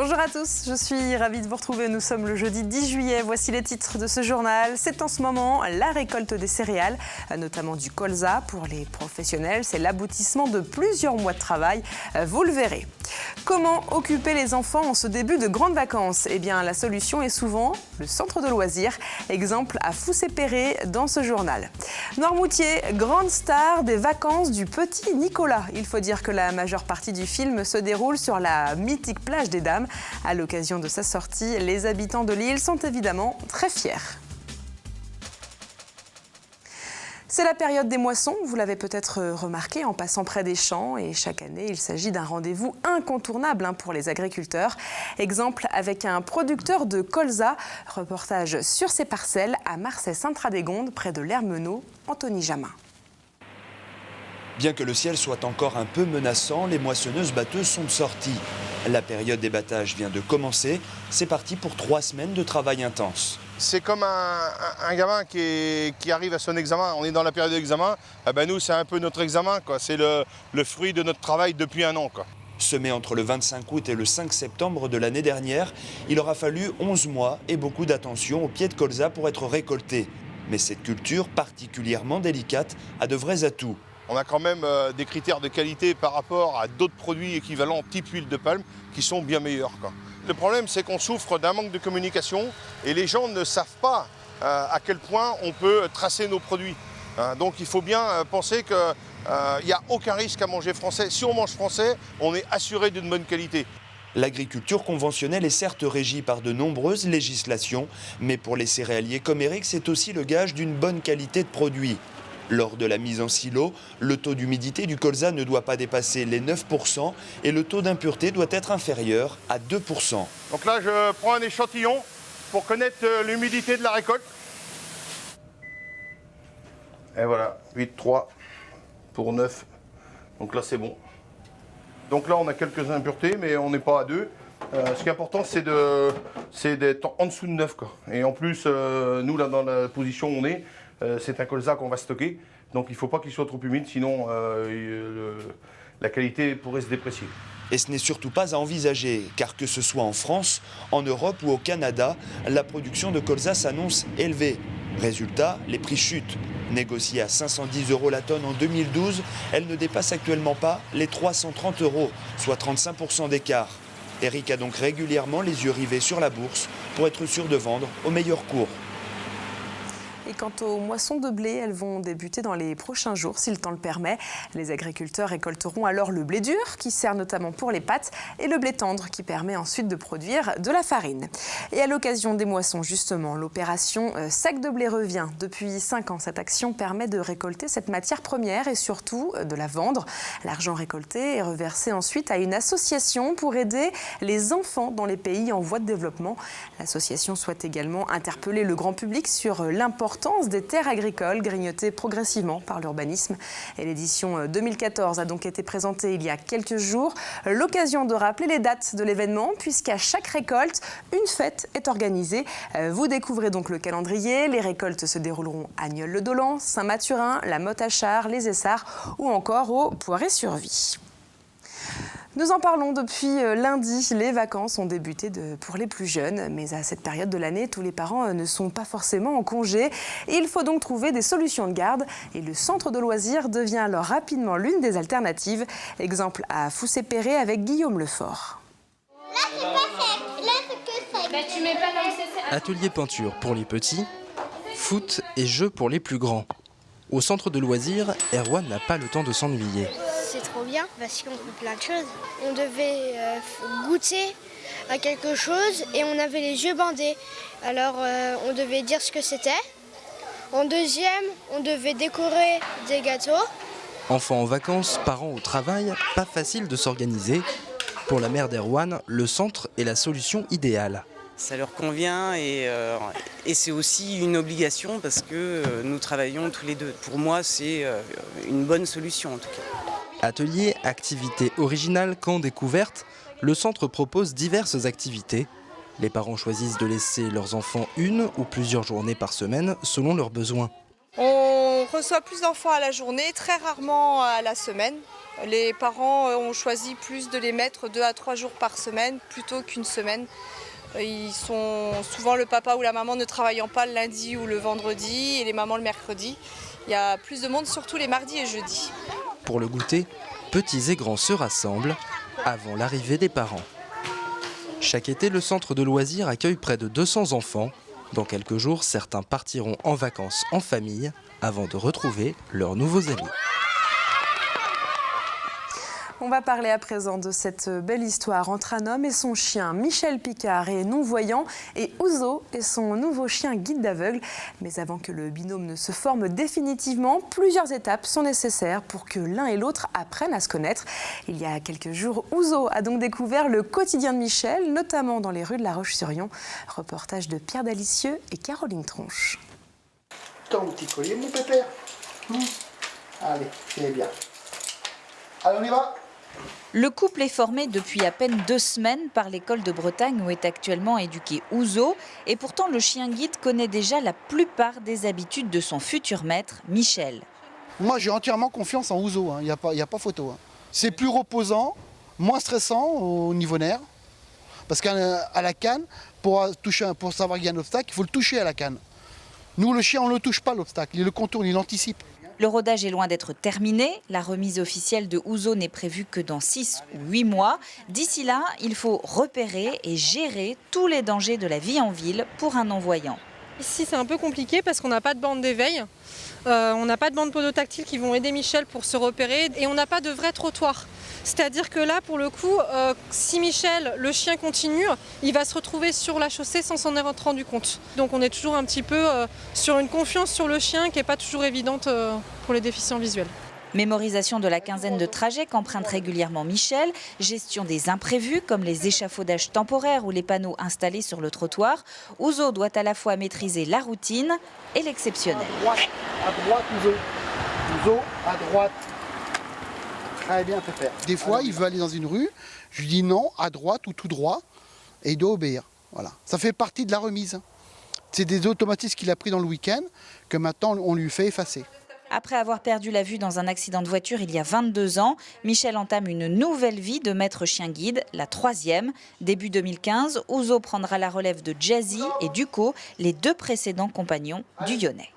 Bonjour à tous, je suis ravie de vous retrouver. Nous sommes le jeudi 10 juillet. Voici les titres de ce journal. C'est en ce moment la récolte des céréales, notamment du colza. Pour les professionnels, c'est l'aboutissement de plusieurs mois de travail. Vous le verrez. Comment occuper les enfants en ce début de grandes vacances? Eh bien, la solution est souvent le centre de loisirs. Exemple à Foussé-Perret dans ce journal. Noirmoutier, grande star des vacances du petit Nicolas. Il faut dire que la majeure partie du film se déroule sur la mythique plage des Dames. À l'occasion de sa sortie, les habitants de l'île sont évidemment très fiers. C'est la période des moissons, vous l'avez peut-être remarqué en passant près des champs. Et chaque année, il s'agit d'un rendez-vous incontournable pour les agriculteurs. Exemple avec un producteur de colza. Reportage sur ses parcelles à Marseille-Sainte-Radégonde, près de l'Hermenot, Anthony Jamin. Bien que le ciel soit encore un peu menaçant, les moissonneuses-batteuses sont sorties. La période des battages vient de commencer. C'est parti pour 3 semaines de travail intense. C'est comme un gamin qui arrive à son examen. On est dans la période d'examen. Nous, c'est un peu notre examen, quoi. C'est le fruit de notre travail depuis un an, quoi. Semé entre le 25 août et le 5 septembre de l'année dernière, il aura fallu 11 mois et beaucoup d'attention au pied de colza pour être récolté. Mais cette culture, particulièrement délicate, a de vrais atouts. On a quand même des critères de qualité par rapport à d'autres produits équivalents type huile de palme qui sont bien meilleurs, quoi. Le problème, c'est qu'on souffre d'un manque de communication et les gens ne savent pas à quel point on peut tracer nos produits. Donc il faut bien penser qu'il n'y a aucun risque à manger français. Si on mange français, on est assuré d'une bonne qualité. L'agriculture conventionnelle est certes régie par de nombreuses législations, mais pour les céréaliers comme Eric, c'est aussi le gage d'une bonne qualité de produit. Lors de la mise en silo, le taux d'humidité du colza ne doit pas dépasser les 9% et le taux d'impureté doit être inférieur à 2%. Donc là, je prends un échantillon pour connaître l'humidité de la récolte. Et voilà, 8,3 pour 9. Donc là, c'est bon. Donc là, on a quelques impuretés, mais on n'est pas à 2. Ce qui est important, c'est d'être en dessous de 9, quoi. Et en plus, nous, là, dans la position où on est, c'est un colza qu'on va stocker, donc il ne faut pas qu'il soit trop humide, sinon la qualité pourrait se déprécier. Et ce n'est surtout pas à envisager, car que ce soit en France, en Europe ou au Canada, la production de colza s'annonce élevée. Résultat, les prix chutent. Négociée à 510 € la tonne en 2012, elle ne dépasse actuellement pas les 330 €, soit 35% d'écart. Eric a donc régulièrement les yeux rivés sur la bourse pour être sûr de vendre au meilleur cours. Et quant aux moissons de blé, elles vont débuter dans les prochains jours, si le temps le permet. Les agriculteurs récolteront alors le blé dur, qui sert notamment pour les pâtes, et le blé tendre, qui permet ensuite de produire de la farine. Et à l'occasion des moissons, justement, l'opération Sac de blé revient. Depuis 5 ans, cette action permet de récolter cette matière première et surtout de la vendre. L'argent récolté est reversé ensuite à une association pour aider les enfants dans les pays en voie de développement. L'association souhaite également interpeller le grand public sur l'importance des terres agricoles grignotées progressivement par l'urbanisme. Et l'édition 2014 a donc été présentée il y a quelques jours. L'occasion de rappeler les dates de l'événement, puisqu'à chaque récolte, une fête est organisée. Vous découvrez donc le calendrier. Les récoltes se dérouleront à Nieul-le-Dolan, Saint-Mathurin, la Motte-à-Char, les Essarts ou encore au Poiré-sur-Vie. Nous en parlons depuis lundi. Les vacances ont débuté pour les plus jeunes. Mais à cette période de l'année, tous les parents ne sont pas forcément en congé. Il faut donc trouver des solutions de garde. Et le centre de loisirs devient alors rapidement l'une des alternatives. Exemple à Foussé-Perret avec Guillaume Lefort. Là, c'est pas sec. Là, c'est que sec. Tu mets pas comme c'est. Atelier peinture pour les petits, foot et jeux pour les plus grands. Au centre de loisirs, Erwan n'a pas le temps de s'ennuyer. C'est trop bien parce qu'on fait plein de choses. On devait goûter à quelque chose et on avait les yeux bandés. Alors on devait dire ce que c'était. En deuxième, on devait décorer des gâteaux. Enfants en vacances, parents au travail, pas facile de s'organiser. Pour la mère d'Erwan, le centre est la solution idéale. Ça leur convient et c'est aussi une obligation parce que nous travaillons tous les deux. Pour moi, c'est une bonne solution en tout cas. Atelier, activités originales, camps découvertes, le centre propose diverses activités. Les parents choisissent de laisser leurs enfants une ou plusieurs journées par semaine selon leurs besoins. On reçoit plus d'enfants à la journée, très rarement à la semaine. Les parents ont choisi plus de les mettre 2 à 3 jours par semaine plutôt qu'une semaine. Ils sont souvent le papa ou la maman ne travaillant pas le lundi ou le vendredi et les mamans le mercredi. Il y a plus de monde surtout les mardis et jeudis. Pour le goûter, petits et grands se rassemblent avant l'arrivée des parents. Chaque été, le centre de loisirs accueille près de 200 enfants. Dans quelques jours, certains partiront en vacances en famille avant de retrouver leurs nouveaux amis. On va parler à présent de cette belle histoire entre un homme et son chien. Michel Picard est non-voyant et Ouzo est son nouveau chien guide d'aveugle. Mais avant que le binôme ne se forme définitivement, plusieurs étapes sont nécessaires pour que l'un et l'autre apprennent à se connaître. Il y a quelques jours, Ouzo a donc découvert le quotidien de Michel, notamment dans les rues de La Roche-sur-Yon. Reportage de Pierre Dalicieux et Caroline Tronche. Ton petit collier, mon pépère. Allez, c'est bien. Allez, on y va. Le couple est formé depuis à peine 2 semaines par l'école de Bretagne où est actuellement éduqué Ouzo. Et pourtant, le chien guide connaît déjà la plupart des habitudes de son futur maître, Michel. Moi, j'ai entièrement confiance en Ouzo, il n'y a pas photo. C'est plus reposant, moins stressant au niveau nerf. Parce qu'à la canne, pour savoir qu'il y a un obstacle, il faut le toucher à la canne. Nous, le chien, on ne le touche pas l'obstacle, il le contourne, il anticipe. Le rodage est loin d'être terminé. La remise officielle de Ouzo n'est prévue que dans 6 ou 8 mois. D'ici là, il faut repérer et gérer tous les dangers de la vie en ville pour un non-voyant. Ici, c'est un peu compliqué parce qu'on n'a pas de bande d'éveil. On n'a pas de bande podotactile qui vont aider Michel pour se repérer et on n'a pas de vrai trottoir. C'est-à-dire que là, pour le coup, si Michel, le chien continue, il va se retrouver sur la chaussée sans s'en être rendu compte. Donc on est toujours un petit peu sur une confiance sur le chien qui n'est pas toujours évidente pour les déficients visuels. Mémorisation de la quinzaine de trajets qu'emprunte régulièrement Michel, gestion des imprévus comme les échafaudages temporaires ou les panneaux installés sur le trottoir. Ouzo doit à la fois maîtriser la routine et l'exceptionnel. À droite, Ouzo. Ouzo, à droite. Très bien, pépère. Des fois, il veut aller dans une rue, je lui dis non, à droite ou tout droit, et il doit obéir. Voilà. Ça fait partie de la remise. C'est des automatismes qu'il a pris dans le week-end que maintenant on lui fait effacer. Après avoir perdu la vue dans un accident de voiture il y a 22 ans, Michel entame une nouvelle vie de maître chien guide, la 3e. Début 2015, Ouzo prendra la relève de Jazzy et Duco, les 2 précédents compagnons du Lyonnais.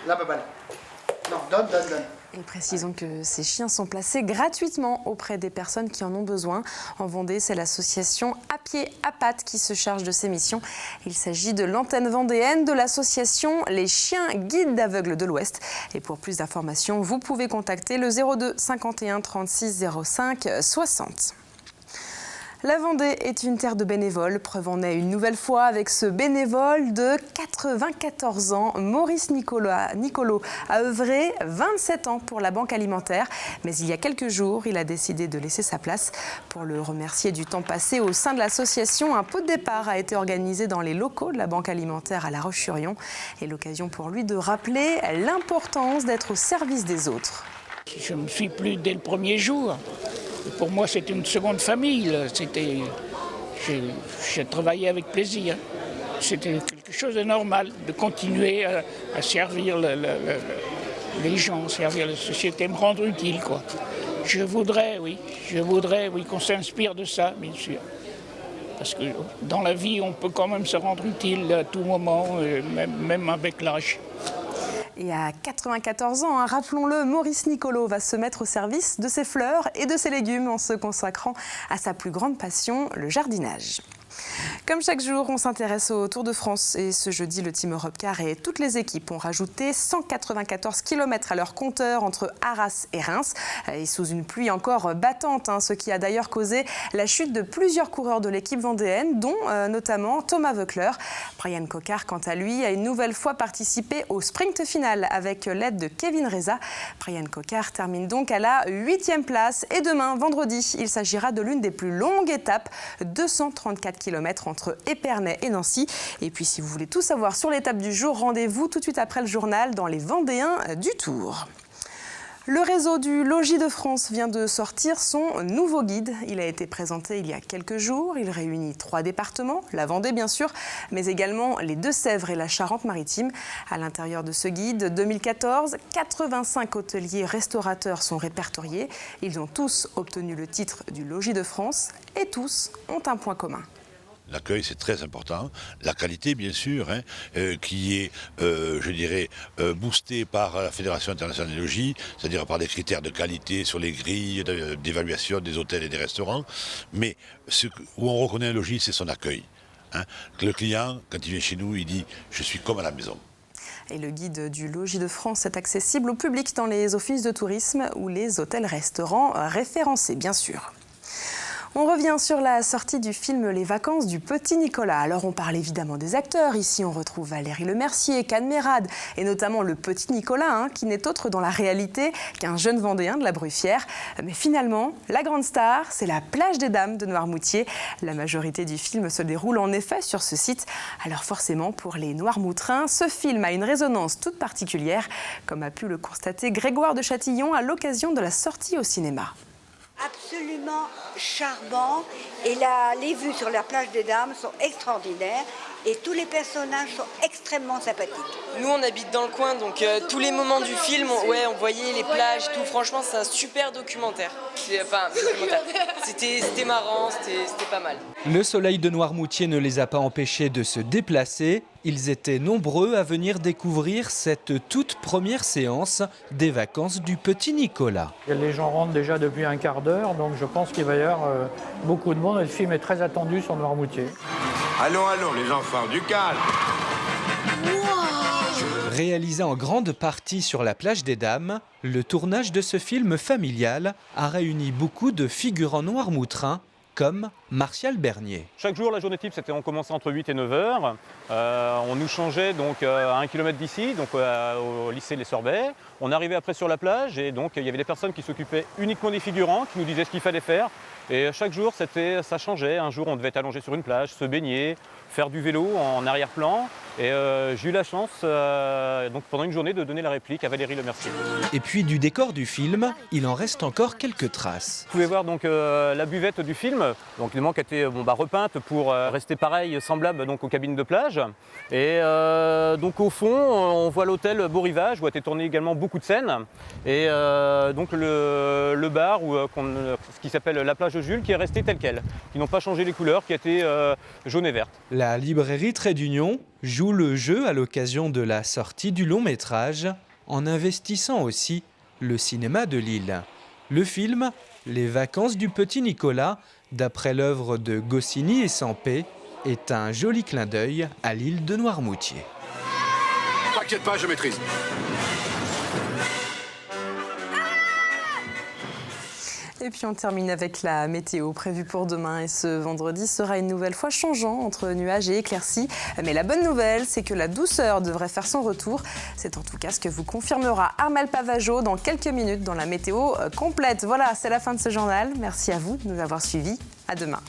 La baballe. Non, donne. Et précisons que ces chiens sont placés gratuitement auprès des personnes qui en ont besoin. En Vendée, c'est l'association À Pied à Pattes qui se charge de ces missions. Il s'agit de l'antenne vendéenne de l'association Les Chiens Guides d'Aveugles de l'Ouest. Et pour plus d'informations, vous pouvez contacter le 02 51 36 05 60. La Vendée est une terre de bénévoles. Preuve en est une nouvelle fois avec ce bénévole de 94 ans. Maurice Nicolo a œuvré 27 ans pour la Banque alimentaire. Mais il y a quelques jours, il a décidé de laisser sa place. Pour le remercier du temps passé au sein de l'association, un pot de départ a été organisé dans les locaux de la Banque alimentaire à La Roche-sur-Yon. Et l'occasion pour lui de rappeler l'importance d'être au service des autres. Je me suis plu dès le premier jour. Pour moi, c'est une seconde famille. J'ai travaillé avec plaisir. C'était quelque chose de normal de continuer à servir les gens, servir la société, me rendre utile, quoi. Je voudrais, qu'on s'inspire de ça, bien sûr. Parce que dans la vie, on peut quand même se rendre utile à tout moment, même avec l'âge. Et à 94 ans, rappelons-le, Maurice Nicolo va se mettre au service de ses fleurs et de ses légumes en se consacrant à sa plus grande passion, le jardinage. Comme chaque jour, on s'intéresse au Tour de France et ce jeudi, le Team Europcar et toutes les équipes ont rajouté 194 km à leur compteur entre Arras et Reims et sous une pluie encore battante, ce qui a d'ailleurs causé la chute de plusieurs coureurs de l'équipe vendéenne, dont notamment Thomas Voeckler. Brian Cocard, quant à lui, a une nouvelle fois participé au sprint final avec l'aide de Kevin Reza. Brian Cocard termine donc à la 8e place et demain, vendredi, il s'agira de l'une des plus longues étapes, 234 km entre Épernay et Nancy. Et puis si vous voulez tout savoir sur l'étape du jour, rendez-vous tout de suite après le journal dans les Vendéens du Tour. Le réseau du Logis de France vient de sortir son nouveau guide. Il a été présenté il y a quelques jours. Il réunit 3 départements, la Vendée bien sûr, mais également les Deux-Sèvres et la Charente-Maritime. À l'intérieur de ce guide 2014, 85 hôteliers restaurateurs sont répertoriés. Ils ont tous obtenu le titre du Logis de France et tous ont un point commun. L'accueil, c'est très important. La qualité, bien sûr, qui est, je dirais, boostée par la Fédération internationale des logis, c'est-à-dire par des critères de qualité sur les grilles d'évaluation des hôtels et des restaurants. Mais où on reconnaît un logis, c'est son accueil. Le client, quand il vient chez nous, il dit « je suis comme à la maison ». Et le guide du Logis de France est accessible au public dans les offices de tourisme ou les hôtels-restaurants référencés, bien sûr. On revient sur la sortie du film Les Vacances du Petit Nicolas. Alors on parle évidemment des acteurs. Ici on retrouve Valérie Lemercier, Can Mérad et notamment le Petit Nicolas, qui n'est autre dans la réalité qu'un jeune Vendéen de la Bruffière. Mais finalement, la grande star, c'est la plage des Dames de Noirmoutier. La majorité du film se déroule en effet sur ce site. Alors forcément, pour les Noirmoutrins, ce film a une résonance toute particulière, comme a pu le constater Grégoire de Châtillon à l'occasion de la sortie au cinéma. Absolument charmant, et les vues sur la plage des Dames sont extraordinaires et tous les personnages sont extrêmement sympathiques. Nous on habite dans le coin, donc tous les moments du film, on voyait les plages, tout. Franchement c'est un super documentaire. C'était marrant, c'était pas mal. Le soleil de Noirmoutier ne les a pas empêchés de se déplacer. Ils étaient nombreux à venir découvrir cette toute première séance des vacances du Petit Nicolas. Les gens rentrent déjà depuis un quart d'heure, donc je pense qu'il va y avoir beaucoup de monde. Et le film est très attendu sur Noirmoutier. Allons, les enfants, du calme. Réalisé en grande partie sur la plage des Dames, le tournage de ce film familial a réuni beaucoup de figurants noirmoutrins, comme Martial Bernier. Chaque jour, la journée type, c'était on commençait entre 8 et 9 heures. On nous changeait donc à 1 kilomètre d'ici, donc au lycée Les Sorbets. On arrivait après sur la plage et donc il y avait des personnes qui s'occupaient uniquement des figurants, qui nous disaient ce qu'il fallait faire. Et chaque jour, ça changeait. Un jour, on devait être allongé sur une plage, se baigner, faire du vélo en arrière-plan. Et j'ai eu la chance, donc pendant une journée, de donner la réplique à Valérie Lemercier. Et puis du décor du film, il en reste encore quelques traces. Vous pouvez voir donc la buvette du film, donc évidemment qui a été repeinte pour rester pareil, semblable donc aux cabines de plage. Et donc au fond, on voit l'hôtel Beau Rivage où a été tourné également beaucoup de scènes. Et donc le bar, ce qui s'appelle la plage de Jules, qui est resté tel quel, qui n'ont pas changé les couleurs, qui a été jaune et verte. La librairie Trait d'Union joue le jeu à l'occasion de la sortie du long métrage, en investissant aussi le cinéma de Lille. Le film Les Vacances du Petit Nicolas, d'après l'œuvre de Goscinny et Sampé, est un joli clin d'œil à l'île de Noirmoutier. T'inquiète pas, je maîtrise. Et puis on termine avec la météo prévue pour demain. Et ce vendredi sera une nouvelle fois changeant entre nuages et éclaircies. Mais la bonne nouvelle, c'est que la douceur devrait faire son retour. C'est en tout cas ce que vous confirmera Armel Pavageau dans quelques minutes dans la météo complète. Voilà, c'est la fin de ce journal. Merci à vous de nous avoir suivis. À demain.